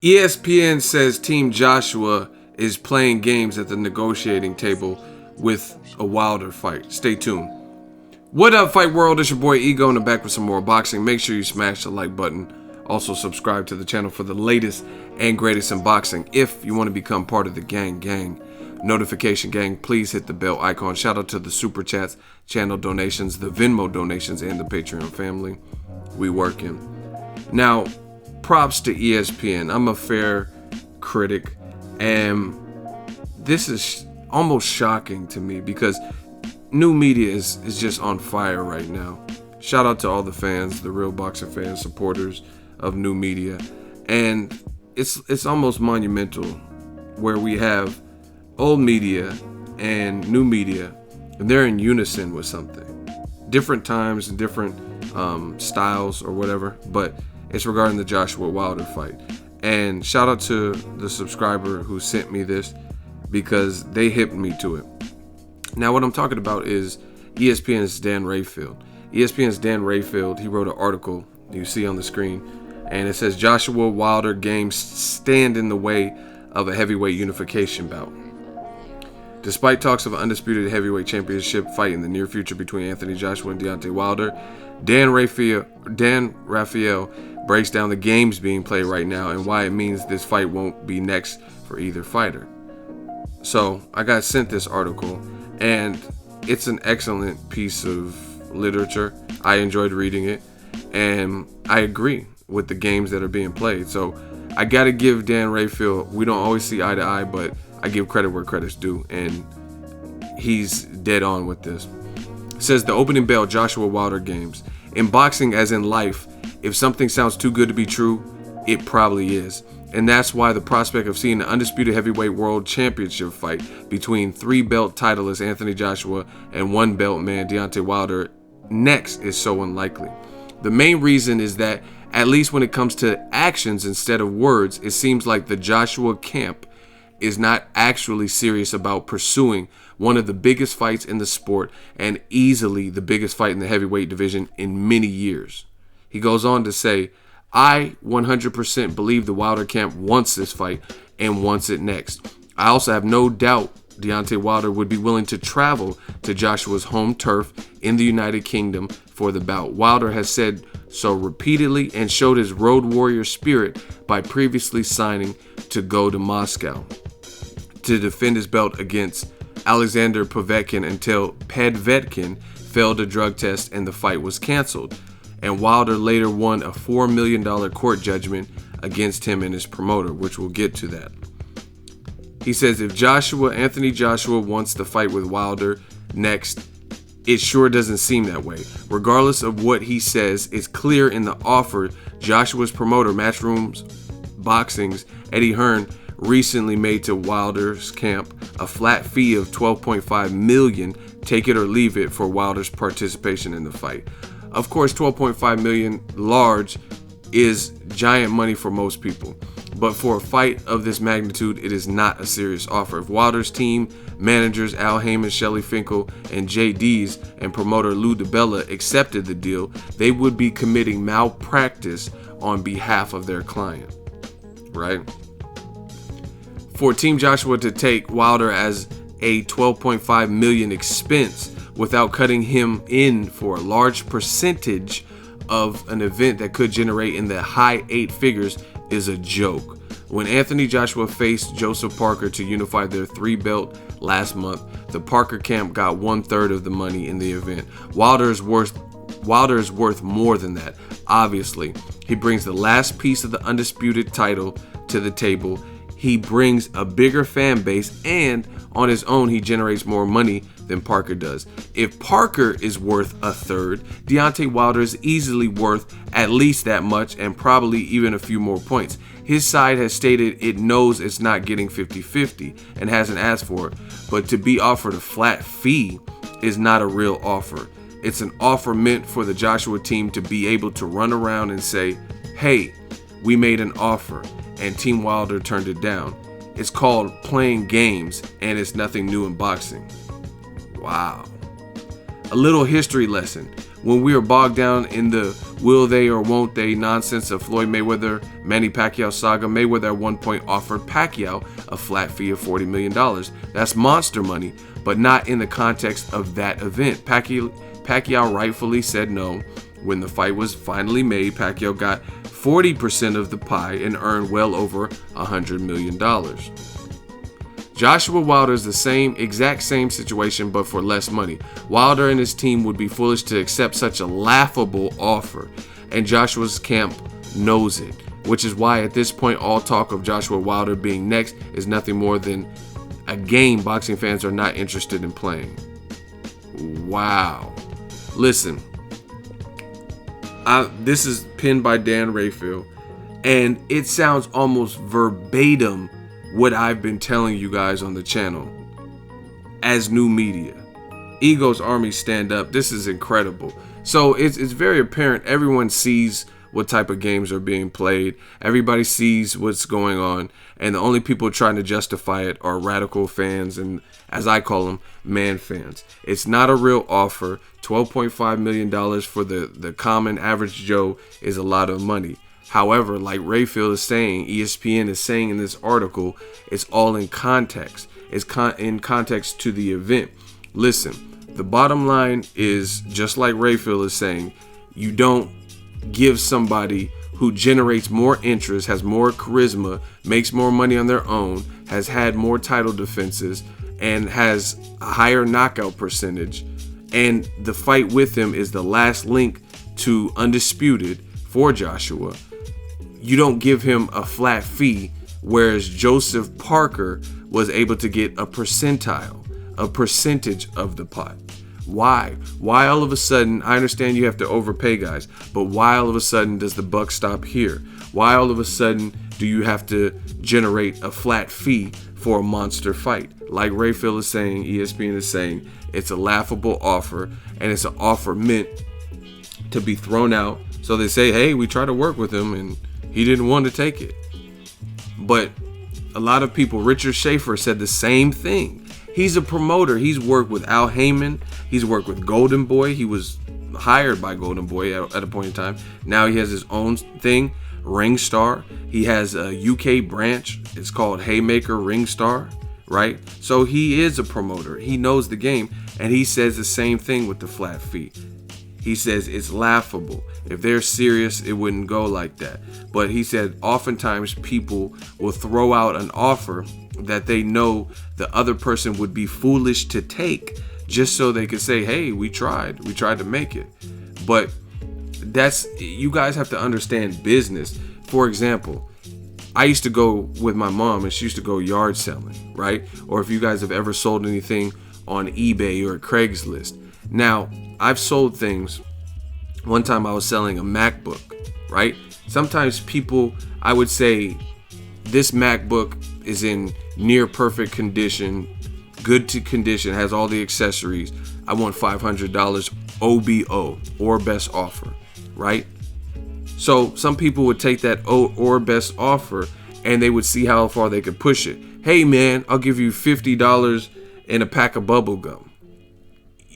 ESPN says Team Joshua is playing games at the negotiating table with a Wilder fight. Stay tuned. What up, Fight World? It's your boy Ego, and I'm back with some more boxing. Make sure you smash the like button. Also, subscribe to the channel for the latest and greatest in boxing. If you want to become part of the gang, notification gang, please hit the bell icon. Shout out to the super chats, channel donations, the Venmo donations, and the Patreon family. We working. Now, props to ESPN. I'm a fair critic, and this is almost shocking to me because new media is just on fire right now. Shout out to all the fans, the real boxing fans, supporters of new media. And it's almost monumental where we have old media and new media, and they're in unison with something. Different times and different styles or whatever, but it's regarding the Joshua Wilder fight. And shout out to the subscriber who sent me this because they hipped me to it. Now, what I'm talking about is ESPN's Dan Rayfield. ESPN's Dan Rayfield, he wrote an article you see on the screen, and it says Joshua Wilder games stand in the way of a heavyweight unification bout. Despite talks of an undisputed heavyweight championship fight in the near future between Anthony Joshua and Deontay Wilder, Dan Rafael breaks down the games being played right now and why it means this fight won't be next for either fighter. So I got sent this article, and it's an excellent piece of literature. I enjoyed reading it, and I agree with the games that are being played. So I got to give Dan Rayfield, we don't always see eye to eye, but I give credit where credit's due, and he's dead on with this. It says the opening bell, Joshua Wilder games. In boxing, as in life, if something sounds too good to be true, it probably is. And that's why the prospect of seeing an undisputed heavyweight world championship fight between 3-belt titleist Anthony Joshua and 1-belt man Deontay Wilder next is so unlikely. The main reason is that, at least when it comes to actions instead of words, it seems like the Joshua camp is not actually serious about pursuing one of the biggest fights in the sport and easily the biggest fight in the heavyweight division in many years. He goes on to say, I 100% believe the Wilder camp wants this fight and wants it next. I also have no doubt Deontay Wilder would be willing to travel to Joshua's home turf in the United Kingdom for the bout. Wilder has said so repeatedly and showed his road warrior spirit by previously signing to go to Moscow to defend his belt against Alexander Povetkin until Povetkin failed a drug test and the fight was canceled. And Wilder later won a $4 million court judgment against him and his promoter, which we'll get to that. He says if Anthony Joshua wants to fight with Wilder next, it sure doesn't seem that way. Regardless of what he says, it's clear in the offer Joshua's promoter, Matchroom Boxing's Eddie Hearn, recently made to Wilder's camp a flat fee of $12.5 million, take it or leave it, for Wilder's participation in the fight. Of course, $12.5 million large is giant money for most people, but for a fight of this magnitude, it is not a serious offer. If Wilder's team, managers Al Heyman, Shelley Finkel, and JD's and promoter Lou DiBella accepted the deal, they would be committing malpractice on behalf of their client, right? For Team Joshua to take Wilder as a $12.5 million expense without cutting him in for a large percentage of an event that could generate in the high 8 figures is a joke. When Anthony Joshua faced Joseph Parker to unify their 3-belt last month, the Parker camp got 1/3 of the money in the event. Wilder is worth more than that. Obviously, he brings the last piece of the undisputed title to the table. He brings a bigger fan base, and on his own, he generates more money than Parker does. If Parker is worth 1/3, Deontay Wilder is easily worth at least that much and probably even a few more points. His side has stated it knows it's not getting 50-50 and hasn't asked for it, but to be offered a flat fee is not a real offer. It's an offer meant for the Joshua team to be able to run around and say, hey, we made an offer, and Team Wilder turned it down. It's called playing games, and it's nothing new in boxing. Wow. A little history lesson. when we are bogged down in the will they or won't they nonsense of Floyd Mayweather, Manny Pacquiao saga, Mayweather at one point offered Pacquiao a flat fee of $40 million. That's monster money, but not in the context of that event. Pacquiao rightfully said no. When the fight was finally made, Pacquiao got 40% of the pie and earned well over $100 million. Joshua Wilder is the exact same situation, but for less money. Wilder and his team would be foolish to accept such a laughable offer, and Joshua's camp knows it, which is why at this point all talk of Joshua Wilder being next is nothing more than a game boxing fans are not interested in playing. Wow. Listen, this is pinned by Dan Rafael, and it sounds almost verbatim what I've been telling you guys on the channel as new media. Ego's army stand up. This is incredible. So it's very apparent. Everyone sees what type of games are being played. Everybody sees what's going on. And the only people trying to justify it are radical fans and, as I call them, man fans. It's not a real offer. $12.5 million for the common average Joe is a lot of money. However, like Rafael is saying, ESPN is saying in this article, it's all in context. It's in context to the event. Listen, the bottom line is, just like Rafael is saying, you don't give somebody who generates more interest, has more charisma, makes more money on their own, has had more title defenses, and has a higher knockout percentage, and the fight with him is the last link to undisputed for Joshua. You don't give him a flat fee, whereas Joseph Parker was able to get a percentage of the pot. Why? Why all of a sudden, I understand you have to overpay guys, but why all of a sudden does the buck stop here? Why all of a sudden do you have to generate a flat fee for a monster fight? Like Rafael is saying, ESPN is saying, it's a laughable offer, and it's an offer meant to be thrown out. So they say, hey, we tried to work with him, and he didn't want to take it. But a lot of people, Richard Schaefer said the same thing. He's a promoter. He's worked with Al Heyman. He's worked with Golden Boy. He was hired by Golden Boy at a point in time. Now he has his own thing, Ringstar. He has a UK branch. It's called Haymaker Ringstar, right? So he is a promoter. He knows the game. And he says the same thing with the flat fee. He says it's laughable. If they're serious, it wouldn't go like that. But he said oftentimes people will throw out an offer that they know the other person would be foolish to take just so they could say, hey, we tried to make it. But you guys have to understand business. For example, I used to go with my mom and she used to go yard selling, right? Or if you guys have ever sold anything on eBay or Craigslist. Now, I've sold things. One time I was selling a MacBook, right? Sometimes people, I would say, this MacBook is in near perfect condition, good to condition, has all the accessories. I want $500 OBO, or best offer, right? So some people would take that or best offer and they would see how far they could push it. Hey man, I'll give you $50 and a pack of bubble gum.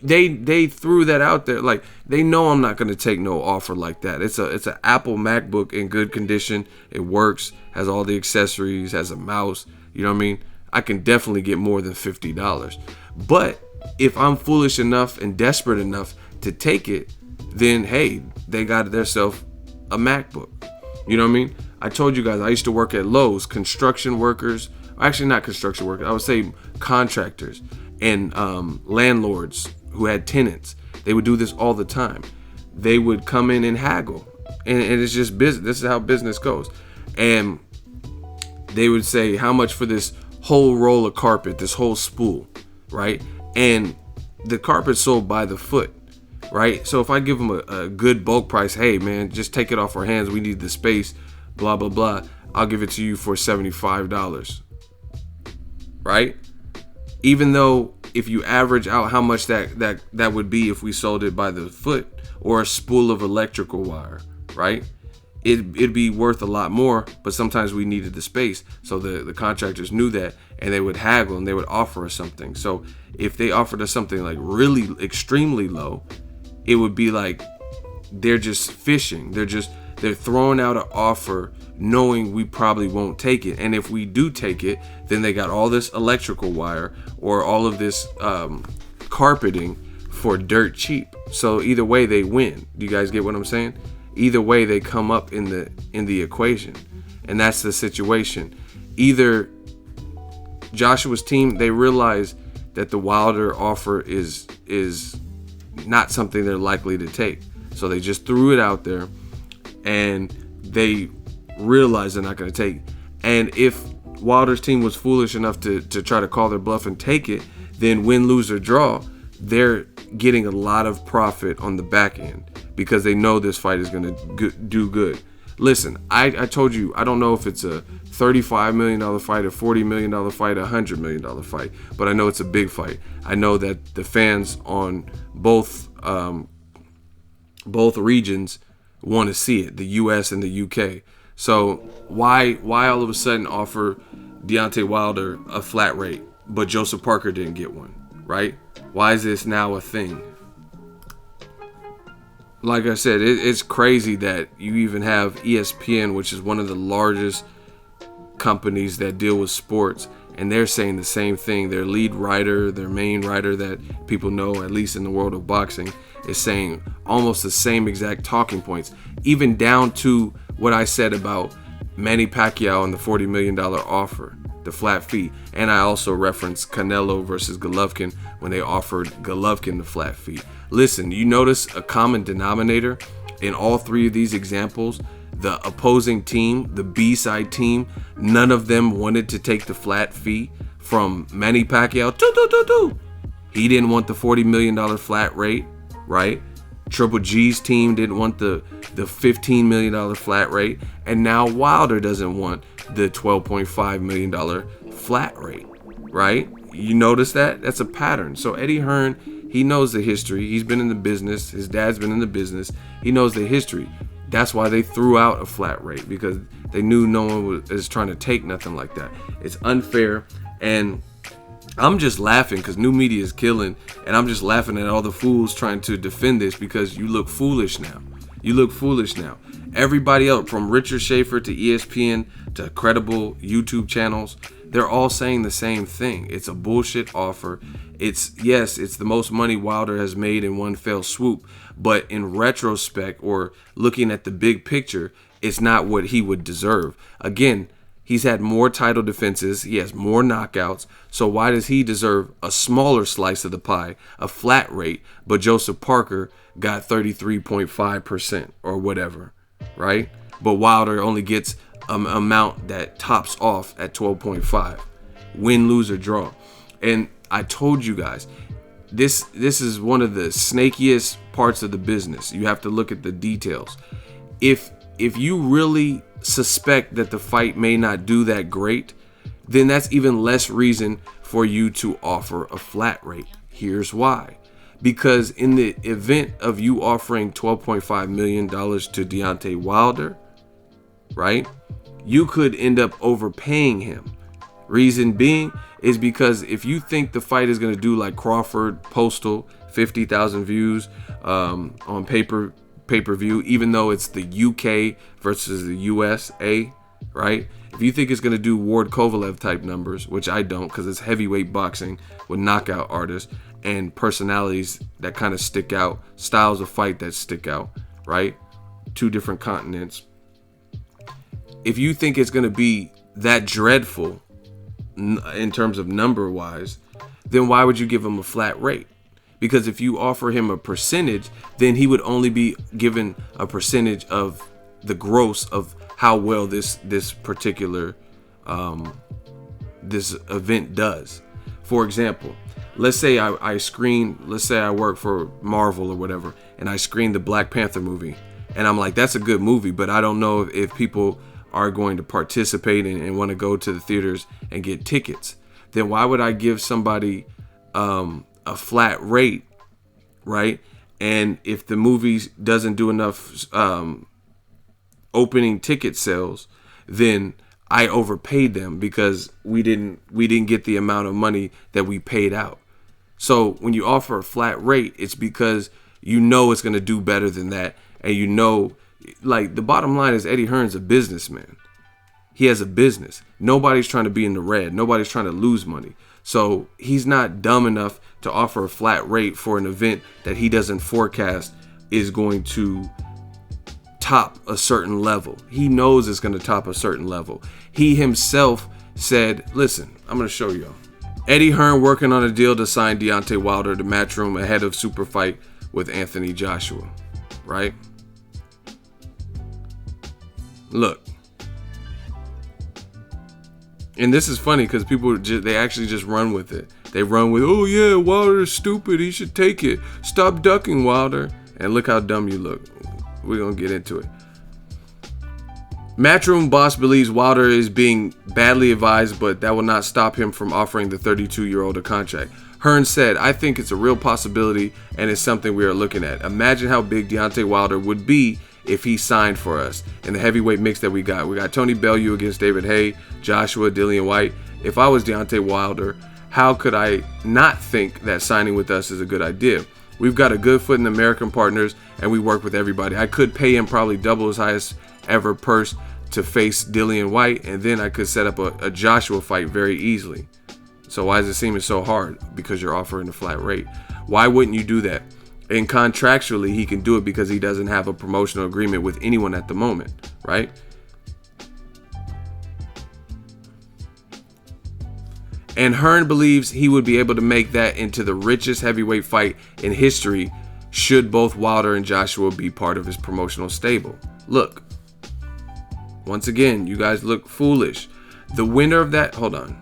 They threw that out there. Like, they know I'm not going to take no offer like that. It's an Apple MacBook in good condition. It works, has all the accessories, has a mouse. You know what I mean? I can definitely get more than $50. But if I'm foolish enough and desperate enough to take it, then hey, they got themselves a MacBook. You know what I mean? I told you guys I used to work at Lowe's. Construction workers, actually not construction workers, I would say contractors and landlords who had tenants. They would do this all the time. They would come in and haggle, and it's just business. This is how business goes. And they would say, how much for this whole roll of carpet, this whole spool, right? And the carpet's sold by the foot, right? So if I give them a good bulk price, hey man, just take it off our hands, we need the space, blah blah blah, I'll give it to you for $75, right? Even though if you average out how much that would be if we sold it by the foot or a spool of electrical wire, right? It'd be worth a lot more, but sometimes we needed the space. So the contractors knew that, and they would haggle and they would offer us something. So if they offered us something like really extremely low, it would be like they're just fishing. They're throwing out an offer knowing we probably won't take it. And if we do take it, then they got all this electrical wire or all of this carpeting for dirt cheap. So either way they win. Do you guys get what I'm saying? Either way they come up in the equation. And that's the situation. Either Joshua's team, they realize that the Wilder offer is not something they're likely to take. So they just threw it out there and they realize they're not going to take it. And if Wilder's team was foolish enough to try to call their bluff and take it, then win, lose, or draw, they're getting a lot of profit on the back end because they know this fight is going to do good. Listen, I told you, I don't know if it's a $35 million fight, a $40 million fight, a $100 million fight, but I know it's a big fight. I know that the fans on both regions want to see it, the US and the UK. So why all of a sudden offer Deontay Wilder a flat rate, but Joseph Parker didn't get one, right? Why is this now a thing? Like I said, it's crazy that you even have ESPN, which is one of the largest companies that deal with sports, and they're saying the same thing. Their lead writer, their main writer that people know, at least in the world of boxing, is saying almost the same exact talking points, even down to what I said about Manny Pacquiao and the $40 million offer, the flat fee. And I also referenced Canelo versus Golovkin when they offered Golovkin the flat fee. Listen, you notice a common denominator in all three of these examples. The opposing team, the B-side team, none of them wanted to take the flat fee from Manny Pacquiao. He didn't want the $40 million flat rate, right? Triple G's team didn't want the $15 million flat rate. And now Wilder doesn't want the $12.5 million flat rate, right? You notice that? That's a pattern. So Eddie Hearn, he knows the history. He's been in the business. His dad's been in the business. He knows the history. That's why they threw out a flat rate, because they knew no one was trying to take nothing like that. It's unfair, and I'm just laughing because new media is killing, and I'm just laughing at all the fools trying to defend this because you look foolish now. You look foolish now. Everybody else, from Richard Schaefer to ESPN to credible YouTube channels, they're all saying the same thing. It's a bullshit offer. It's the most money Wilder has made in one fell swoop, but in retrospect or looking at the big picture, it's not what he would deserve. Again, he's had more title defenses. He has more knockouts. So why does he deserve a smaller slice of the pie, a flat rate, but Joseph Parker got 33.5% or whatever, right? But Wilder only gets an amount that tops off at 12.5. Win, lose, or draw. And I told you guys, this is one of the snakiest parts of the business. You have to look at the details. If you really suspect that the fight may not do that great, then that's even less reason for you to offer a flat rate. Here's why. Because in the event of you offering $12.5 million to Deontay Wilder, right, you could end up overpaying him. Reason being is because if you think the fight is going to do like Crawford, Postal, 50,000 views on pay-per-view, even though it's the UK versus the USA, right? If you think it's going to do Ward Kovalev type numbers, which I don't, because it's heavyweight boxing with knockout artists and personalities that kind of stick out, styles of fight that stick out, right? Two different continents. If you think it's going to be that dreadful in terms of number wise, then why would you give him a flat rate? Because if you offer him a percentage, then he would only be given a percentage of the gross of how well this particular this event does. For example, let's say let's say I work for Marvel or whatever, and I screen the Black Panther movie, and I'm like, that's a good movie, but I don't know if people are going to participate and want to go to the theaters and get tickets. Then why would I give somebody a flat rate, right? And if the movie doesn't do enough opening ticket sales, then I overpaid them because we didn't get the amount of money that we paid out. So when you offer a flat rate, it's because you know it's going to do better than that. And you know, like, the bottom line is Eddie Hearn's a businessman. He has a business. Nobody's trying to be in the red. Nobody's trying to lose money. So he's not dumb enough to offer a flat rate for an event that he doesn't forecast is going to top a certain level. He knows it's going to top a certain level. He himself said, listen, I'm going to show you. Eddie Hearn working on a deal to sign Deontay Wilder to Matchroom ahead of super fight with Anthony Joshua, right? Look. And this is funny because people, they actually just run with it. They run with, oh yeah, Wilder's stupid. He should take it. Stop ducking, Wilder. And look how dumb you look. We're going to get into it. Matchroom boss believes Wilder is being badly advised, but that will not stop him from offering the 32-year-old a contract. Hearn said, I think it's a real possibility and it's something we are looking at. Imagine how big Deontay Wilder would be if he signed for us. In the heavyweight mix that we got Tony Bellew against David Haye, Joshua, Dillian White. If I was Deontay Wilder, how could I not think that signing with us is a good idea? We've got a good foot in American partners and we work with everybody. I could pay him probably double his highest ever purse to face Dillian White, and then I could set up a Joshua fight very easily. So why is it seeming so hard? Because you're offering a flat rate. Why wouldn't you do that? And contractually, he can do it because he doesn't have a promotional agreement with anyone at the moment, right? And Hearn believes he would be able to make that into the richest heavyweight fight in history should both Wilder and Joshua be part of his promotional stable. Look, once again, you guys look foolish. The winner of that, hold on.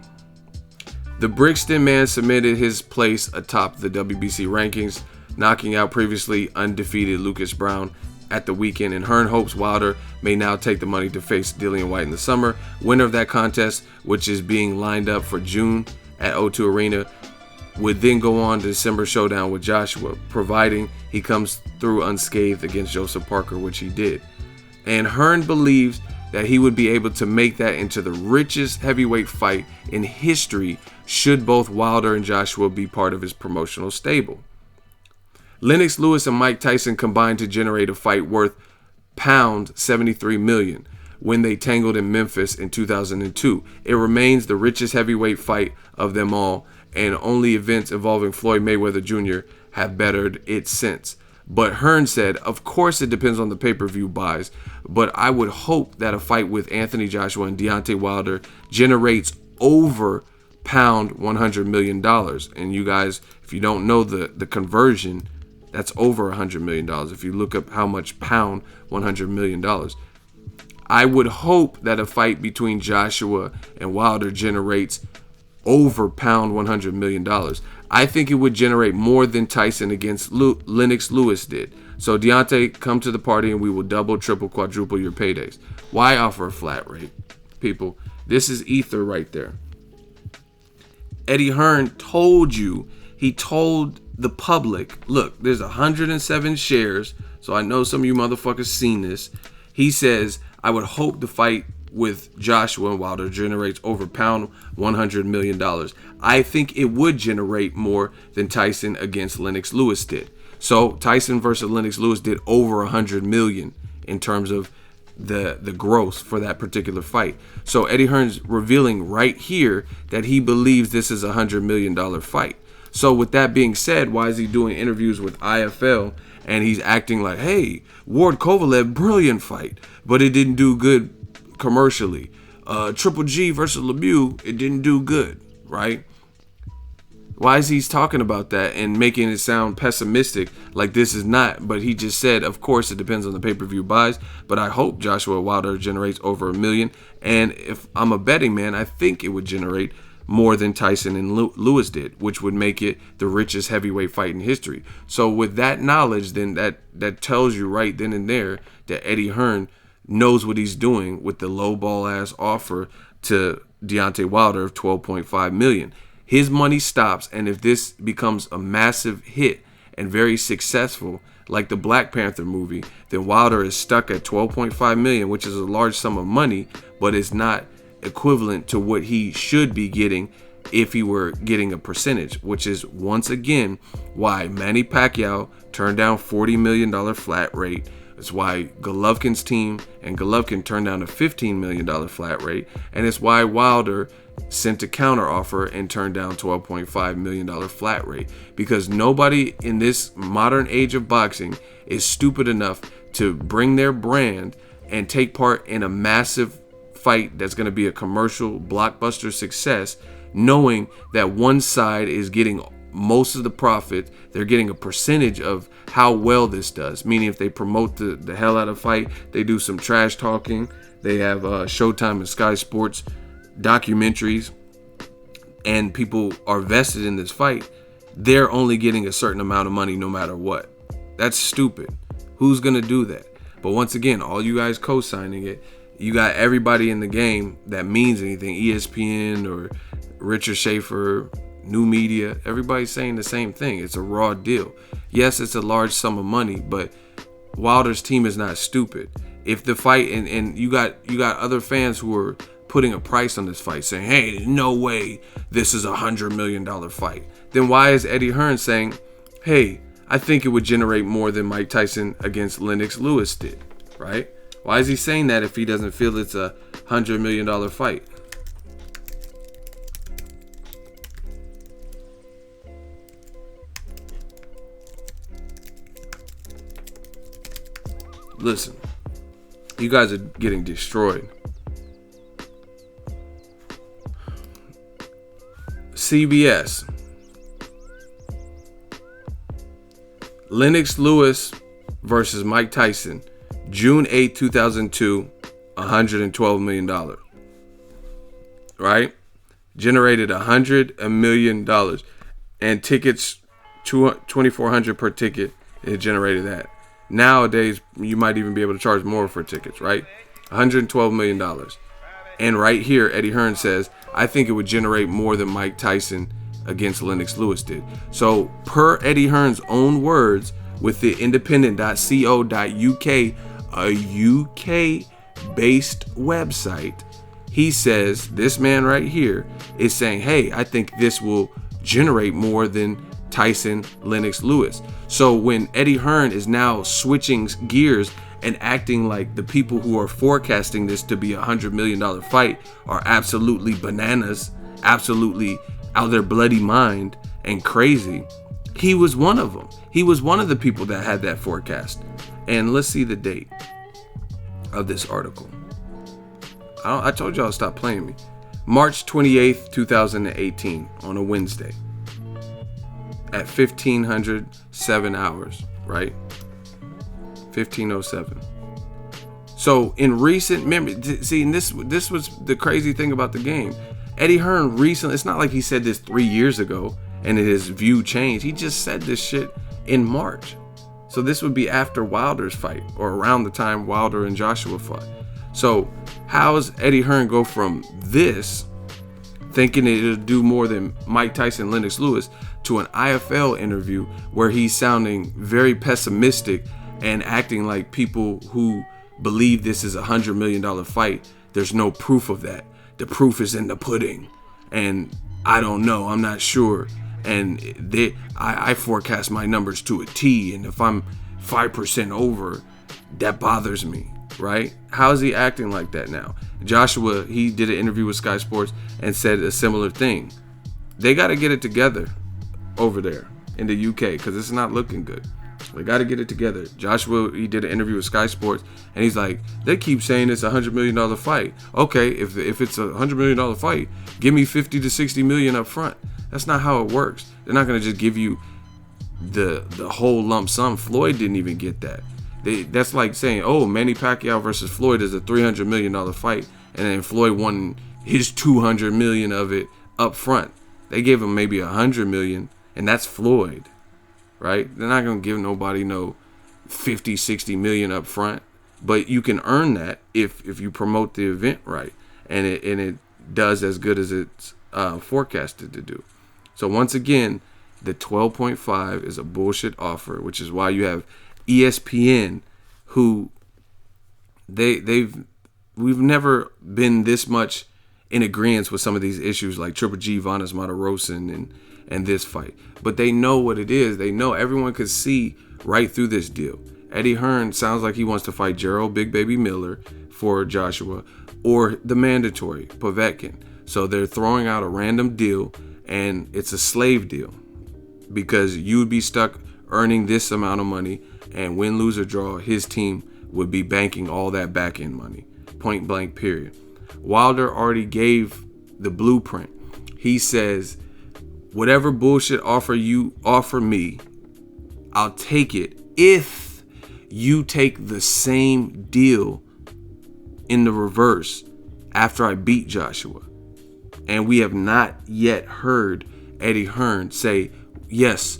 The Brixton man submitted his place atop the WBC rankings, knocking out previously undefeated Lucas Brown at the weekend, and Hearn hopes Wilder may now take the money to face Dillian White in the summer. Winner of that contest, which is being lined up for June at O2 Arena, would then go on to December showdown with Joshua, providing he comes through unscathed against Joseph Parker, which he did. And Hearn believes that he would be able to make that into the richest heavyweight fight in history should both Wilder and Joshua be part of his promotional stable. Lennox Lewis and Mike Tyson combined to generate a fight worth £73 million when they tangled in Memphis in 2002. It remains the richest heavyweight fight of them all, and only events involving Floyd Mayweather Jr. have bettered it since. But Hearn said, of course it depends on the pay-per-view buys, but I would hope that a fight with Anthony Joshua and Deontay Wilder generates over £100 million. And you guys, if you don't know the conversion, that's over $100 million. If you look up how much $100 million. I would hope that a fight between Joshua and Wilder generates over $100 million. I think it would generate more than Tyson against Lennox Lewis did. So Deontay, come to the party and we will double, triple, quadruple your paydays. Why offer a flat rate? People, this is ether right there. Eddie Hearn told you, he told the public, look, there's 107 shares, so I know some of you motherfuckers seen this. He says, I would hope the fight with Joshua and Wilder generates over $100 million. I think it would generate more than Tyson against Lennox Lewis did. So Tyson versus Lennox Lewis did over $100 million in terms of the gross for that particular fight. So Eddie Hearn's revealing right here that he believes this is a $100 million fight. So with that being said, why is he doing interviews with IFL and he's acting like, hey, Ward Kovalev, brilliant fight, but it didn't do good commercially. Triple G versus Lemieux, it didn't do good, right? Why is he talking about that and making it sound pessimistic like this is not? But he just said, of course, it depends on the pay-per-view buys, but I hope Joshua Wilder generates over $1 million. And if I'm a betting man, I think it would generate more than Tyson and Lewis did, which would make it the richest heavyweight fight in history. So with that knowledge, then that tells you right then and there that Eddie Hearn knows what he's doing with the low ball ass offer to Deontay Wilder of $12.5 million. His money stops, and if this becomes a massive hit and very successful, like the Black Panther movie, then Wilder is stuck at $12.5 million, which is a large sum of money, but it's not equivalent to what he should be getting if he were getting a percentage, which is once again why Manny Pacquiao turned down $40 million flat rate. It's why Golovkin's team and Golovkin turned down a $15 million flat rate. And it's why Wilder sent a counter offer and turned down $12.5 million flat rate. Because nobody in this modern age of boxing is stupid enough to bring their brand and take part in a massive fight that's going to be a commercial blockbuster success, knowing that one side is getting most of the profit. They're getting a percentage of how well this does, meaning if they promote the hell out of fight, they do some trash talking, they have Showtime and Sky Sports documentaries, and people are vested in this fight, they're only getting a certain amount of money no matter what. That's stupid. Who's gonna do that? But once again, all you guys co-signing it, you got everybody in the game that means anything, ESPN or Richard Schaefer, New Media, everybody's saying the same thing. It's a raw deal. Yes, it's a large sum of money, but Wilder's team is not stupid. If the fight, and you got other fans who are putting a price on this fight, saying, hey, no way this is $100 million fight, then why is Eddie Hearn saying, hey, I think it would generate more than Mike Tyson against Lennox Lewis did, right? Why is he saying that if he doesn't feel it's a $100 million fight? Listen, you guys are getting destroyed. CBS. Lennox Lewis versus Mike Tyson, June 8, 2002, $112 million. Right? Generated $100 million. And tickets, 2,400 per ticket, it generated that. Nowadays, you might even be able to charge more for tickets, right? $112 million. And right here, Eddie Hearn says, I think it would generate more than Mike Tyson against Lennox Lewis did. So, per Eddie Hearn's own words, with the independent.co.uk, a UK-based website, he says, this man right here is saying, hey, I think this will generate more than Tyson, Lennox Lewis. So when Eddie Hearn is now switching gears and acting like the people who are forecasting this to be a $100 million fight are absolutely bananas, absolutely out of their bloody mind and crazy, he was one of them. He was one of the people that had that forecast. And let's see the date of this article. I told y'all to stop playing me. March 28th, 2018, on a Wednesday. At 1507 hours, right? 1507. So in recent memory, see, and this was the crazy thing about the game. Eddie Hearn recently, it's not like he said this 3 years ago and his view changed. He just said this shit in March. So this would be after Wilder's fight, or around the time Wilder and Joshua fought. So how does Eddie Hearn go from this, thinking it'll do more than Mike Tyson, Lennox Lewis, to an IFL interview where he's sounding very pessimistic and acting like people who believe this is a $100 million fight, there's no proof of that. The proof is in the pudding. And I don't know, I'm not sure. And I forecast my numbers to a T, and if I'm 5% over, that bothers me, right? How is he acting like that now? Joshua, he did an interview with Sky Sports and said a similar thing. They got to get it together over there in the UK because it's not looking good. They got to get it together. Joshua, he did an interview with Sky Sports, and he's like, they keep saying it's a $100 million fight. Okay, if it's a $100 million fight, give me 50 to 60 million up front. That's not how it works. They're not going to just give you the whole lump sum. Floyd didn't even get that. That's like saying, oh, Manny Pacquiao versus Floyd is a $300 million fight, and then Floyd won his $200 million of it up front. They gave him maybe $100 million, and that's Floyd, right? They're not going to give nobody no 50, 60 million up front, but you can earn that if you promote the event right, and it does as good as it's forecasted to do. So once again, the 12.5 is a bullshit offer, which is why you have ESPN, who we've never been this much in agreement with some of these issues like Triple G, Vanas Matarosen, and this fight. But they know what it is. They know everyone could see right through this deal. Eddie Hearn sounds like he wants to fight Gerald Big Baby Miller for Joshua or the mandatory Povetkin. So they're throwing out a random deal, and it's a slave deal because you would be stuck earning this amount of money, and win, lose, or draw, his team would be banking all that back end money. Point blank, period. Wilder already gave the blueprint. He says, whatever bullshit offer you offer me, I'll take it if you take the same deal in the reverse after I beat Joshua. And we have not yet heard Eddie Hearn say, yes,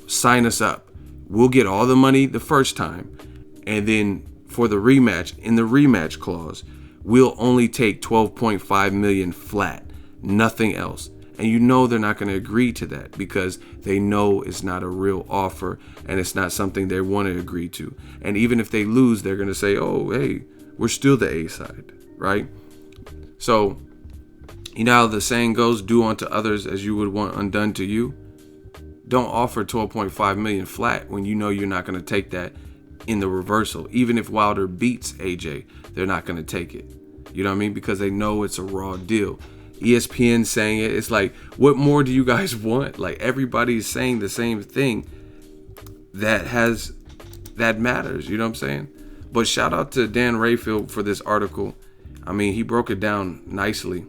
sign us up. We'll get all the money the first time. And then for the rematch, in the rematch clause, we'll only take 12.5 million flat, nothing else. And you know they're not going to agree to that because they know it's not a real offer and it's not something they want to agree to. And even if they lose, they're going to say, oh, hey, we're still the A side, right? So, you know how the saying goes, do unto others as you would want undone to you? Don't offer 12.5 million flat when you know you're not going to take that in the reversal. Even if Wilder beats AJ, they're not going to take it. You know what I mean? Because they know it's a raw deal. ESPN saying it. It's like, what more do you guys want? Like, everybody's saying the same thing that matters. You know what I'm saying? But shout out to Dan Rayfield for this article. I mean, he broke it down nicely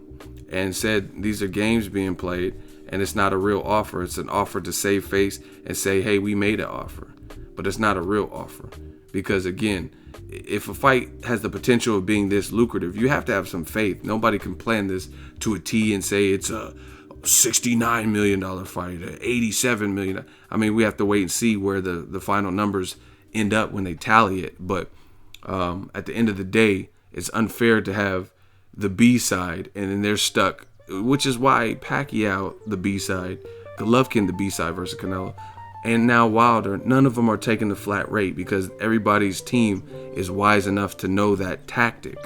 and said these are games being played and it's not a real offer. It's an offer to save face and say, hey, we made an offer. But it's not a real offer. Because again, if a fight has the potential of being this lucrative, you have to have some faith. Nobody can plan this to a T and say it's a $69 million fight, a $87 million. I mean, we have to wait and see where the final numbers end up when they tally it. But at the end of the day, it's unfair to have the B side and then they're stuck, which is why Pacquiao, the B side, Golovkin, the B side versus Canelo, and now Wilder, none of them are taking the flat rate because everybody's team is wise enough to know that tactic,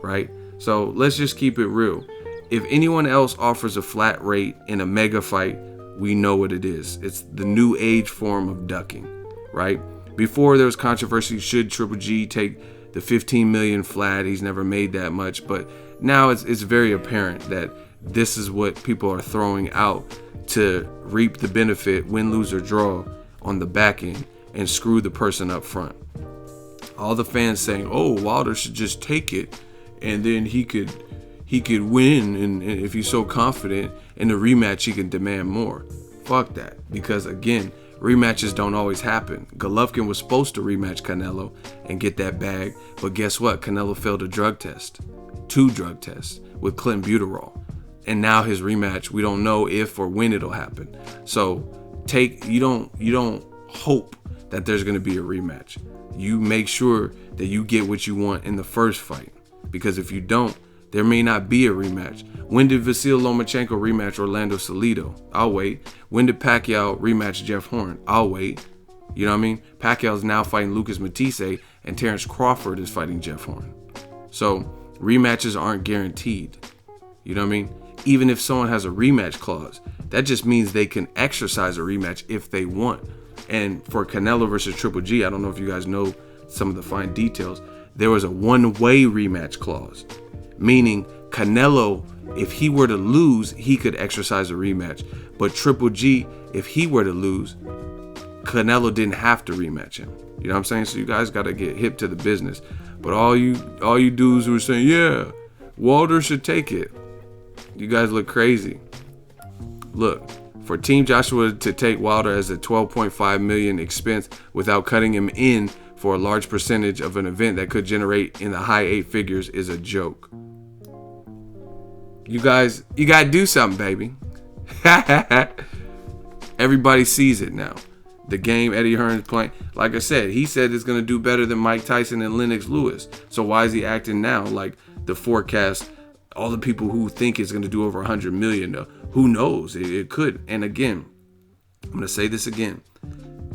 right? So let's just keep it real. If anyone else offers a flat rate in a mega fight, we know what it is. It's the new age form of ducking, right? Before there was controversy, should Triple G take the 15 million flat? He's never made that much, but now it's very apparent that this is what people are throwing out to reap the benefit, win, lose, or draw on the back end and screw the person up front. All the fans saying, oh, Wilder should just take it and then he could win, and if he's so confident in the rematch he can demand more. Fuck that, because again, rematches don't always happen. Golovkin was supposed to rematch Canelo and get that bag, but guess what? Canelo failed a drug test, 2 drug tests with clenbuterol. And now his rematch, we don't know if or when it'll happen. So you don't hope that there's going to be a rematch. You make sure that you get what you want in the first fight. Because if you don't, there may not be a rematch. When did Vasil Lomachenko rematch Orlando Salido? I'll wait. When did Pacquiao rematch Jeff Horn? I'll wait. You know what I mean? Pacquiao's now fighting Lucas Matisse and Terrence Crawford is fighting Jeff Horn. So rematches aren't guaranteed. You know what I mean? Even if someone has a rematch clause, that just means they can exercise a rematch if they want. And for Canelo versus Triple G, I don't know if you guys know some of the fine details, there was a one-way rematch clause, meaning Canelo, if he were to lose, he could exercise a rematch. But Triple G, if he were to lose, Canelo didn't have to rematch him. You know what I'm saying? So you guys got to get hip to the business. But all you dudes who are saying, yeah, Wilder should take it, you guys look crazy. Look, for Team Joshua to take Wilder as a 12.5 million expense without cutting him in for a large percentage of an event that could generate in the high 8 figures is a joke. You guys, you got to do something, baby. Everybody sees it now. The game Eddie Hearn is playing, like I said, he said it's going to do better than Mike Tyson and Lennox Lewis. So why is he acting now like the forecast, all the people who think it's going to do over 100 million, who knows? It could. And again, I'm going to say this again.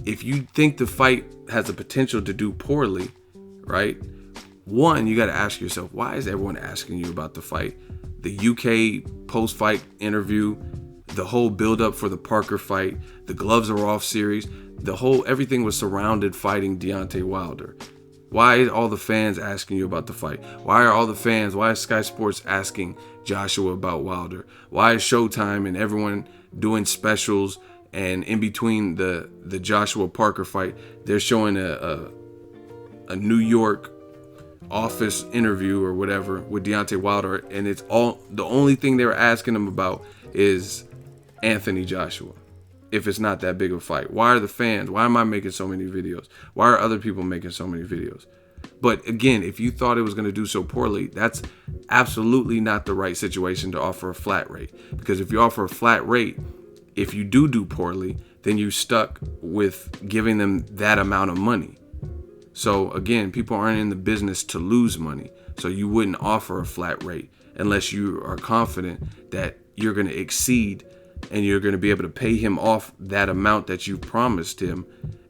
If you think the fight has the potential to do poorly, right? One, you got to ask yourself, why is everyone asking you about the fight? the UK post-fight interview, the whole build-up for the Parker fight, the gloves are off series, everything was surrounded fighting Deontay Wilder. Why are all the fans asking you about the fight? Why is Sky Sports asking Joshua about Wilder? Why is Showtime and everyone doing specials? And in between the Joshua Parker fight, they're showing a New York office interview or whatever with Deontay Wilder, and it's all the only thing they were asking him about is Anthony Joshua. If it's not that big of a fight, why am I making so many videos? Why are other people making so many videos? But again, if you thought it was going to do so poorly, that's absolutely not the right situation to offer a flat rate. Because if you offer a flat rate, if you do poorly, then you're stuck with giving them that amount of money. So again, people aren't in the business to lose money. So you wouldn't offer a flat rate unless you are confident that you're going to exceed and you're going to be able to pay him off that amount that you promised him,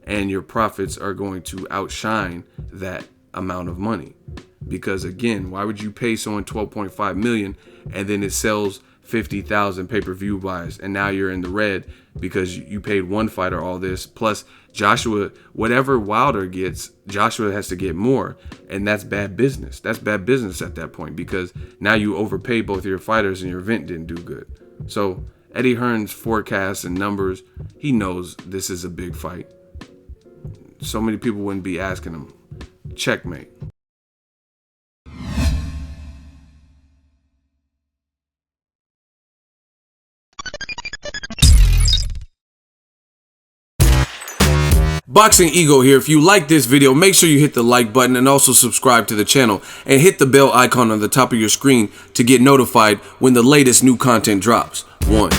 and your profits are going to outshine that amount of money. Because again, why would you pay someone 12.5 million and then it sells 50,000 pay-per-view buys and now you're in the red because you paid one fighter all this, plus Joshua, whatever Wilder gets, Joshua has to get more, and that's bad business. That's bad business at that point, because now you overpay both of your fighters and your event didn't do good. So Eddie Hearn's forecasts and numbers, he knows this is a big fight. So many people wouldn't be asking him. Checkmate. Boxing Ego here. If you like this video, make sure you hit the like button and also subscribe to the channel and hit the bell icon on the top of your screen to get notified when the latest new content drops. 1.